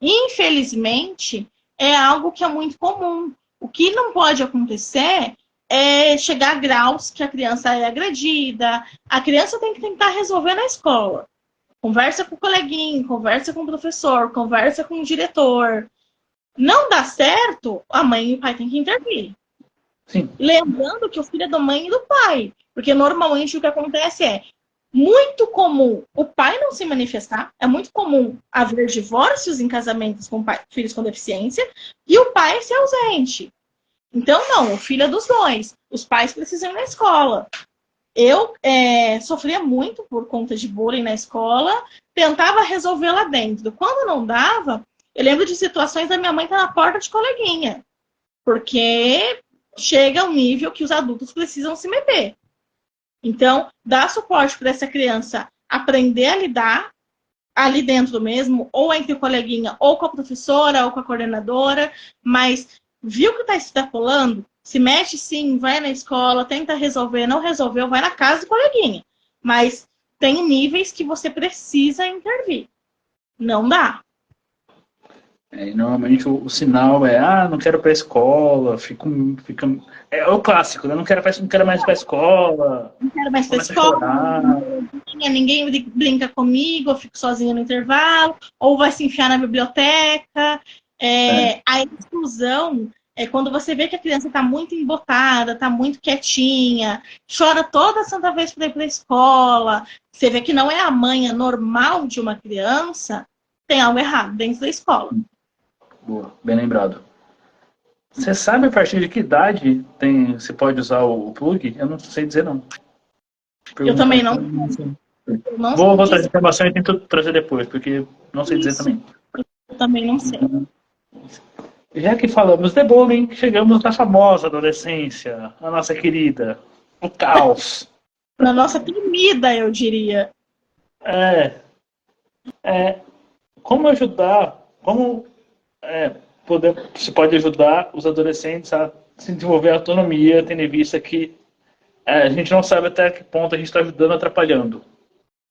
Infelizmente, é algo que é muito comum. O que não pode acontecer é chegar a graus que a criança é agredida. A criança tem que tentar resolver na escola. Conversa com o coleguinho, conversa com o professor, conversa com o diretor. Não dá certo, a mãe e o pai têm que intervir. Sim. Lembrando que o filho é da mãe e do pai. Porque normalmente o que acontece é muito comum o pai não se manifestar, é muito comum haver divórcios em casamentos com filhos com deficiência e o pai ser ausente. Então, não, o filho é dos dois. Os pais precisam ir na escola. Eu sofria muito por conta de bullying na escola, tentava resolver lá dentro. Quando não dava, eu lembro de situações da minha mãe estar na porta de coleguinha. Porque chega um nível que os adultos precisam se meter. Então, dá suporte para essa criança aprender a lidar ali dentro mesmo, ou entre o coleguinha, ou com a professora, ou com a coordenadora, mas viu que está extrapolando? Se mexe sim, vai na escola, tenta resolver, não resolveu, vai na casa do coleguinha. Mas tem níveis que você precisa intervir. Não dá. Normalmente o sinal é, não quero ir para a escola, fica... É o clássico, né? Não quero mais ir para a escola. Não quero mais para a escola, ninguém brinca comigo, eu fico sozinha no intervalo, ou vai se enfiar na biblioteca. A exclusão é quando você vê que a criança está muito embotada, está muito quietinha, chora toda santa vez para ir para a escola. Você vê que não é a manha normal de uma criança, tem algo errado dentro da escola. Boa, bem lembrado. Você sabe a partir de que idade você pode usar o plug? Eu não sei dizer, não. Eu também não. Vou trazer informação e tento trazer depois, porque não sei dizer também. Eu também não sei. Já que falamos de bullying, chegamos na famosa adolescência, a nossa querida, o caos. Na nossa temida, eu diria. Como se pode ajudar os adolescentes a se desenvolver a autonomia, tendo em vista que a gente não sabe até que ponto a gente está ajudando ou atrapalhando.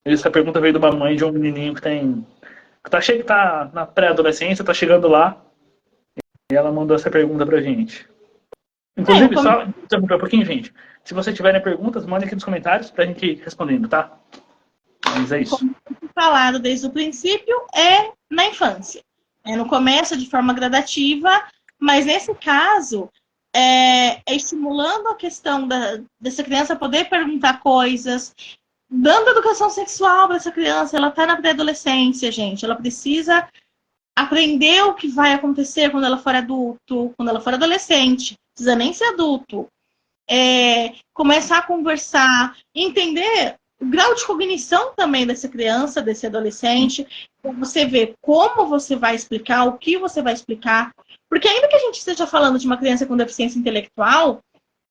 Essa pergunta veio de uma mãe de um menininho que tá na pré-adolescência, está chegando lá, e ela mandou essa pergunta pra gente. Inclusive, só interromper um pouquinho, gente. Se vocês tiverem perguntas, mandem aqui nos comentários pra gente ir respondendo, tá? Mas é isso. Como falado desde o princípio, é na infância. No começo, de forma gradativa, mas nesse caso, estimulando a questão dessa criança poder perguntar coisas, dando educação sexual para essa criança. Ela está na pré-adolescência, gente. Ela precisa aprender o que vai acontecer quando ela for adulto, quando ela for adolescente. Não precisa nem ser adulto. Começar a conversar, entender o grau de cognição também dessa criança, desse adolescente, para você ver como você vai explicar, o que você vai explicar. Porque ainda que a gente esteja falando de uma criança com deficiência intelectual,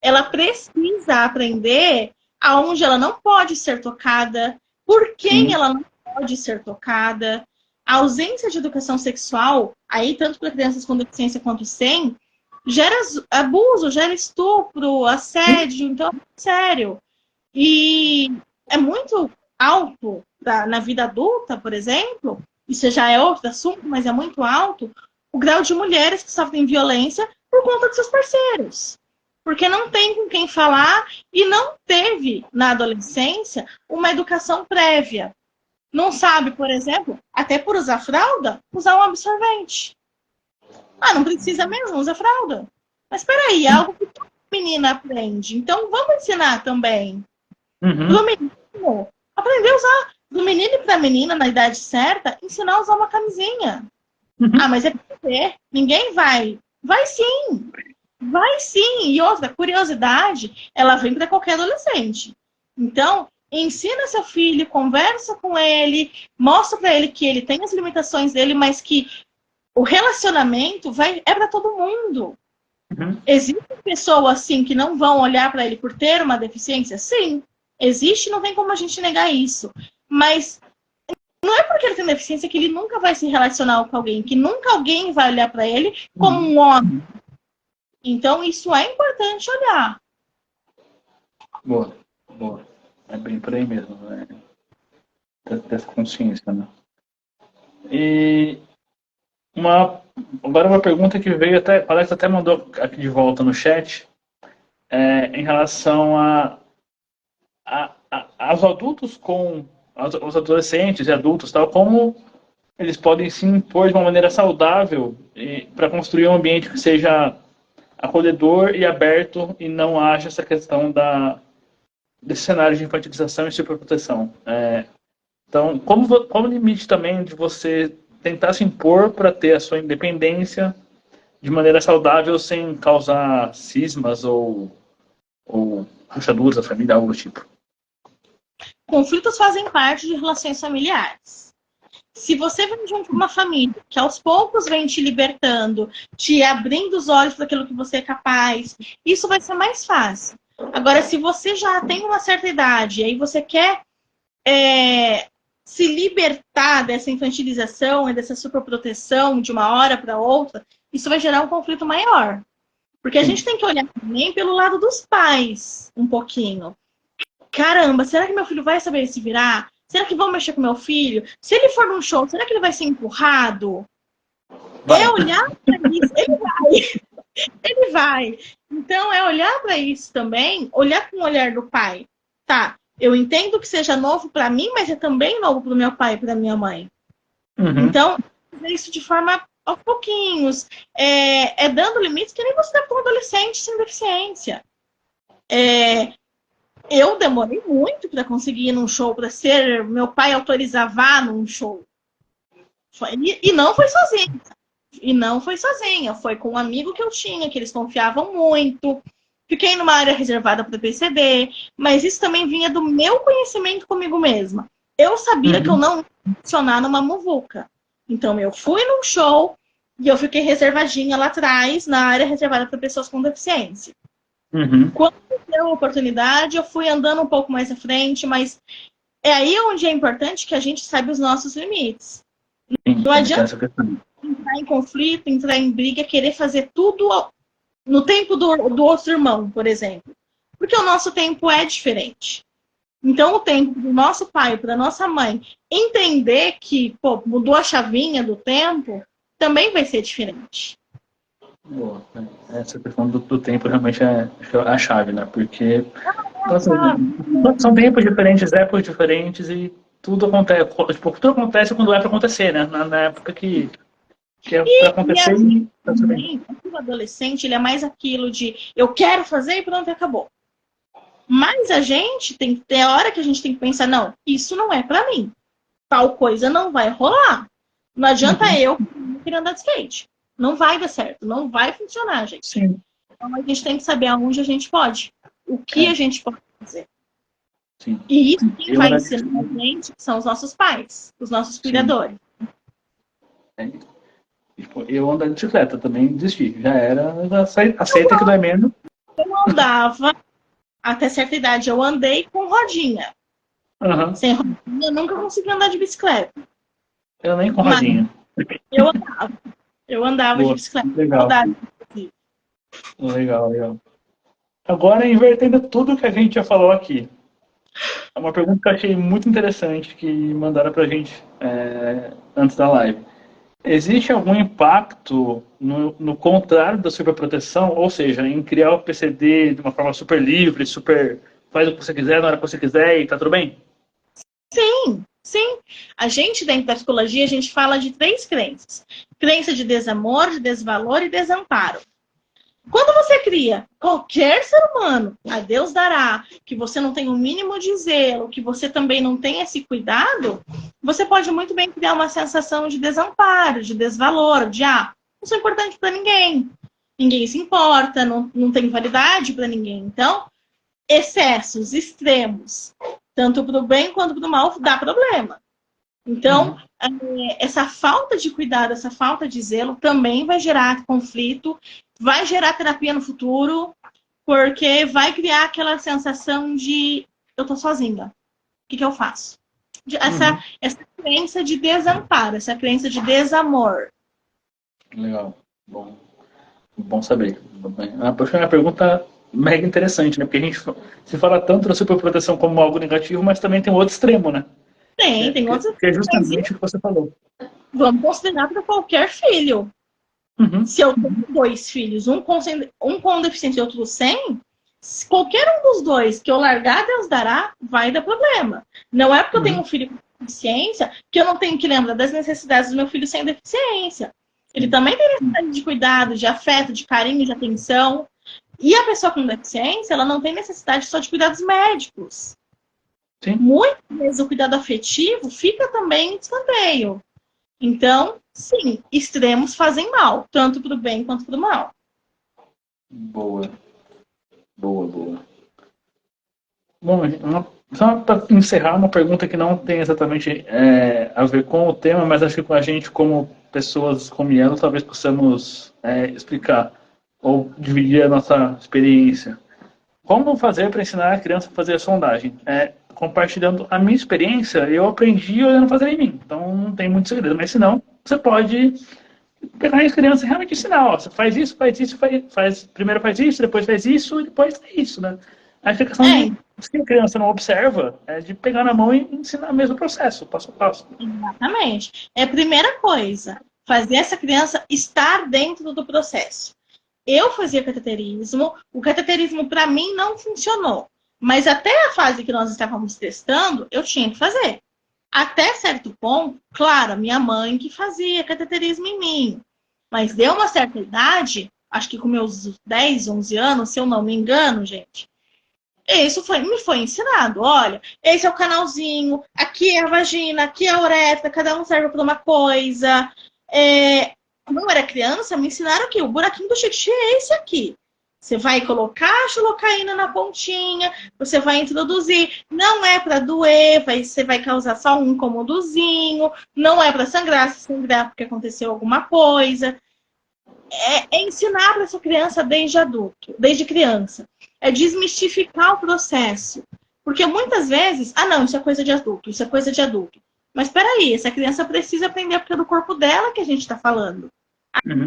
ela precisa aprender aonde ela não pode ser tocada, por quem ela não pode ser tocada. A ausência de educação sexual, aí tanto para crianças com deficiência quanto sem, gera abuso, gera estupro, assédio, então é sério. E é muito alto na vida adulta, por exemplo, isso já é outro assunto, mas é muito alto, o grau de mulheres que sofrem violência por conta de seus parceiros. Porque não tem com quem falar e não teve, na adolescência, uma educação prévia. Não sabe, por exemplo, até por usar fralda, usar um absorvente. Ah, não precisa mesmo, usa fralda. Mas peraí, é algo que toda menina aprende. Então vamos ensinar também. Do menino, aprender a usar. Do menino para a menina, na idade certa, ensinar a usar uma camisinha. Ah, mas é porque ninguém vai. Vai sim. Vai sim. E outra, curiosidade, ela vem para qualquer adolescente. Então, ensina seu filho, conversa com ele, mostra para ele que ele tem as limitações dele, mas que o relacionamento é para todo mundo. Existem pessoas assim que não vão olhar para ele por ter uma deficiência? Sim, existe, não tem como a gente negar isso. Mas não é porque ele tem deficiência que ele nunca vai se relacionar com alguém, que nunca alguém vai olhar para ele como um homem. Então, isso é importante olhar. Boa, boa. É bem por aí mesmo, né? Dessa consciência, né? E agora uma pergunta que veio até, parece até mandou aqui de volta no chat, em relação aos adultos os adolescentes e adultos, tal, como eles podem se impor de uma maneira saudável para construir um ambiente que seja acolhedor e aberto e não haja essa questão desse cenário de infantilização e superproteção. Então, qual o limite também de você tentar se impor para ter a sua independência de maneira saudável sem causar cismas ou rachaduras da família, algo do tipo? Conflitos fazem parte de relações familiares. Se você vem de uma família que aos poucos vem te libertando, te abrindo os olhos para aquilo que você é capaz, isso vai ser mais fácil. Agora, se você já tem uma certa idade e aí você quer se libertar dessa infantilização e dessa superproteção de uma hora para outra, isso vai gerar um conflito maior. Porque a gente tem que olhar também pelo lado dos pais, um pouquinho. Caramba, será que meu filho vai saber se virar? Será que vão mexer com meu filho? Se ele for num show, será que ele vai ser empurrado? É olhar para isso. Ele vai. Ele vai. Então, é olhar para isso também, olhar com o olhar do pai. Tá, eu entendo que seja novo para mim, mas é também novo para o meu pai e para minha mãe. Então, fazer isso de forma aos pouquinhos. Dando limites que nem você dá para um adolescente sem deficiência. Eu demorei muito para conseguir ir num show, para ser meu pai autorizar vá num show. E não foi sozinha. E não foi sozinha. Foi com um amigo que eu tinha, que eles confiavam muito. Fiquei numa área reservada para PCD, mas isso também vinha do meu conhecimento comigo mesma. Eu sabia que eu não ia funcionar numa muvuca. Então eu fui num show e eu fiquei reservadinha lá atrás, na área reservada para pessoas com deficiência. Quando deu a oportunidade, eu fui andando um pouco mais à frente, mas é aí onde é importante que a gente saiba os nossos limites. Não adianta entrar em conflito, entrar em briga, querer fazer tudo no tempo do outro irmão, por exemplo. Porque o nosso tempo é diferente. Então, o tempo do nosso pai, da nossa mãe, entender que mudou a chavinha do tempo, também vai ser diferente. Boa. Essa questão do tempo realmente é a chave, né? Porque são tempos diferentes, épocas diferentes e tudo acontece quando é para acontecer, né? Na época que é para acontecer. O adolescente, ele é mais aquilo de eu quero fazer e pronto, acabou. Mas a gente tem que ter a hora que a gente tem que pensar, não, isso não é para mim. Tal coisa não vai rolar. Não adianta eu querer andar de skate. Não vai dar certo, não vai funcionar, gente. Sim. Então a gente tem que saber aonde a gente pode, o que a gente pode fazer. Sim. E isso quem vai ensinar a gente são os nossos pais, os nossos cuidadores. Eu ando de bicicleta, também desisti. Já era, aceita que não é menos. Eu andava, até certa idade, eu andei com rodinha. Sem rodinha, eu nunca consegui andar de bicicleta. Eu nem com Mas rodinha. eu andava. Eu andava de Boa, bicicleta. legal, Saudade. legal, legal. Agora, invertendo tudo que a gente já falou aqui, é uma pergunta que eu achei muito interessante que mandaram pra gente antes da live. Existe algum impacto no contrário da superproteção, ou seja, em criar o PCD de uma forma super livre, super faz o que você quiser, na hora que você quiser e tá tudo bem? Sim, sim. A gente, dentro da psicologia, a gente fala de 3 crenças. Crença de desamor, de desvalor e desamparo. Quando você cria qualquer ser humano, a Deus dará, que você não tem o mínimo de zelo, que você também não tem esse cuidado, você pode muito bem criar uma sensação de desamparo, de desvalor, de não sou importante para ninguém, ninguém se importa, não tem validade para ninguém. Então, excessos extremos, tanto para o bem quanto para o mal, dá problema. Então, essa falta de cuidado, essa falta de zelo também vai gerar conflito, vai gerar terapia no futuro, porque vai criar aquela sensação de eu tô sozinha. O que eu faço? Essa crença de desamparo, essa crença de desamor. Legal. Bom saber. É uma pergunta mega interessante, né? Porque a gente se fala tanto da superproteção como algo negativo, mas também tem o outro extremo, né? Tem outros. Que é justamente o que você falou. Vamos considerar para qualquer filho. Uhum. Se eu tenho 2 filhos, um com deficiência e outro sem, qualquer um dos 2 que eu largar, Deus dará, vai dar problema. Não é porque eu tenho um filho com deficiência que eu não tenho que lembrar das necessidades do meu filho sem deficiência. Ele também tem necessidade de cuidado, de afeto, de carinho, de atenção. E a pessoa com deficiência, ela não tem necessidade só de cuidados médicos. Sim. Muitas vezes o cuidado afetivo fica também em escanteio. Então, sim, extremos fazem mal, tanto para o bem quanto para o mal. Boa. Bom, só para encerrar, uma pergunta que não tem exatamente a ver com o tema, mas acho que com a gente, como pessoas como Yano, talvez possamos explicar ou dividir a nossa experiência. Como fazer para ensinar a criança a fazer a sondagem? Compartilhando a minha experiência, eu aprendi olhando fazer em mim. Então não tem muito segredo, mas se não, você pode pegar a criança e realmente ensinar. Ó, você faz isso, primeiro faz isso, depois faz isso e depois faz isso, né? Aí fica a questão de, se a criança não observa, de pegar na mão e ensinar o mesmo processo, passo a passo. Exatamente. É a primeira coisa, fazer essa criança estar dentro do processo. Eu fazia cateterismo, o cateterismo para mim não funcionou. Mas até a fase que nós estávamos testando, eu tinha que fazer. Até certo ponto, claro, minha mãe que fazia cateterismo em mim. Mas deu uma certa idade, acho que com meus 10, 11 anos, se eu não me engano, gente, isso me foi ensinado. Olha, esse é o canalzinho, aqui é a vagina, aqui é a uretra, cada um serve para uma coisa. Quando eu era criança, me ensinaram que o buraquinho do xixi é esse aqui. Você vai colocar a xilocaína na pontinha, você vai introduzir. Não é para doer, você vai causar só um incomodozinho. Não é para sangrar, se sangrar porque aconteceu alguma coisa. É ensinar para essa criança desde criança. É desmistificar o processo. Porque muitas vezes, não, isso é coisa de adulto, isso é coisa de adulto. Mas peraí, essa criança precisa aprender porque é do corpo dela que a gente está falando.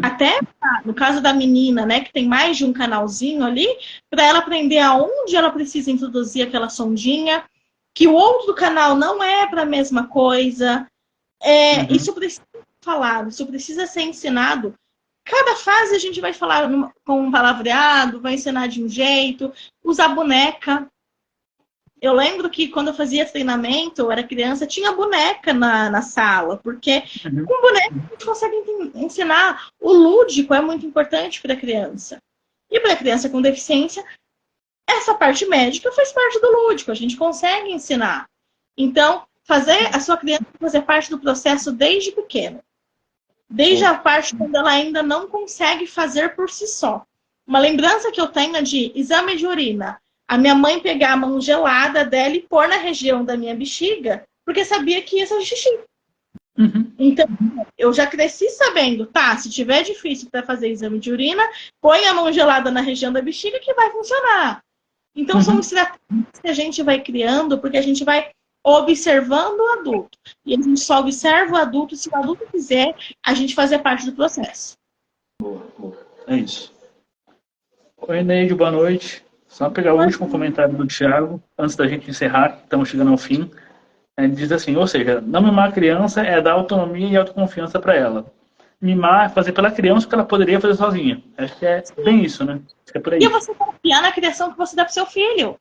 Até no caso da menina, né, que tem mais de um canalzinho ali, para ela aprender aonde ela precisa introduzir aquela sondinha, que o outro canal não é para a mesma coisa. Isso precisa ser falado, isso precisa ser ensinado. Cada fase a gente vai falar com um palavreado, vai ensinar de um jeito, usar boneca. Eu lembro que quando eu fazia treinamento, eu era criança, tinha boneca na sala, porque com boneca a gente consegue ensinar. O lúdico é muito importante para a criança. E para a criança com deficiência, essa parte médica faz parte do lúdico, a gente consegue ensinar. Então, fazer a sua criança fazer parte do processo desde pequeno. Desde a parte quando ela ainda não consegue fazer por si só. Uma lembrança que eu tenho é de exame de urina. A minha mãe pegar a mão gelada dela e pôr na região da minha bexiga, porque sabia que ia ser xixi. Então, eu já cresci sabendo, se tiver difícil para fazer exame de urina, põe a mão gelada na região da bexiga que vai funcionar. Então, são estratégias que a gente vai criando, porque a gente vai observando o adulto. E a gente só observa o adulto se o adulto quiser a gente fazer parte do processo. Boa, boa. É isso. Oi, Neide, boa noite. Só pegar o último comentário do Thiago, antes da gente encerrar, que estamos chegando ao fim. Ele diz assim, ou seja, não mimar a criança é dar autonomia e autoconfiança para ela. Mimar é fazer pela criança o que ela poderia fazer sozinha. Acho que é bem isso, né? Acho que é por aí. E você confiar na criação que você dá para o seu filho.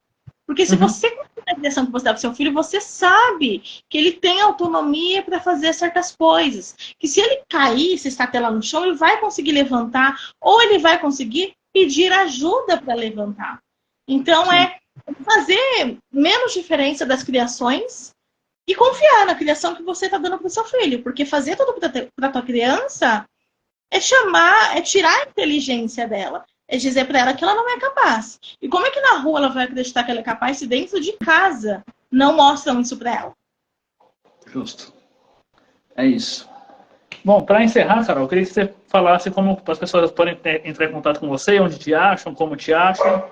Porque se você confia na criação que você dá para o seu filho, você sabe que ele tem autonomia para fazer certas coisas. Que se ele cair, se estatelar no chão, ele vai conseguir levantar, ou ele vai conseguir pedir ajuda para levantar. Então, é fazer menos diferença das criações e confiar na criação que você está dando para o seu filho. Porque fazer tudo para a tua criança é tirar a inteligência dela. É dizer para ela que ela não é capaz. E como é que na rua ela vai acreditar que ela é capaz se dentro de casa não mostram isso para ela? Justo. É isso. Bom, para encerrar, Carol, eu queria que você falasse como as pessoas podem entrar em contato com você, onde te acham, como te acham.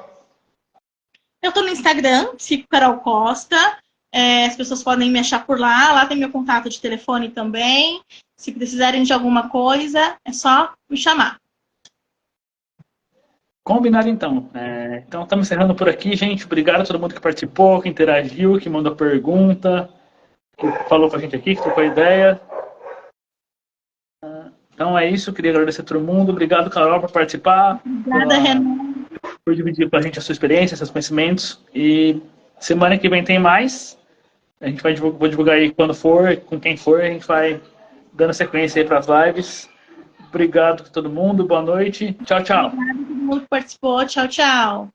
Eu estou no Instagram, Psico Carol Costa. As pessoas podem me achar por lá. Lá tem meu contato de telefone também. Se precisarem de alguma coisa, é só me chamar. Combinado, então. Então, estamos encerrando por aqui, gente. Obrigado a todo mundo que participou, que interagiu, que mandou pergunta, que falou com a gente aqui, que trocou ideia. Então, é isso. Queria agradecer a todo mundo. Obrigado, Carol, por participar. Obrigada, Renan. Por dividir com a gente a sua experiência, seus conhecimentos. E semana que vem tem mais. A gente vou divulgar aí quando for, com quem for. A gente vai dando sequência aí para as lives. Obrigado a todo mundo. Boa noite. Tchau, tchau. Obrigada a todo mundo que participou. Tchau, tchau.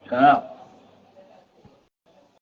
Tchau.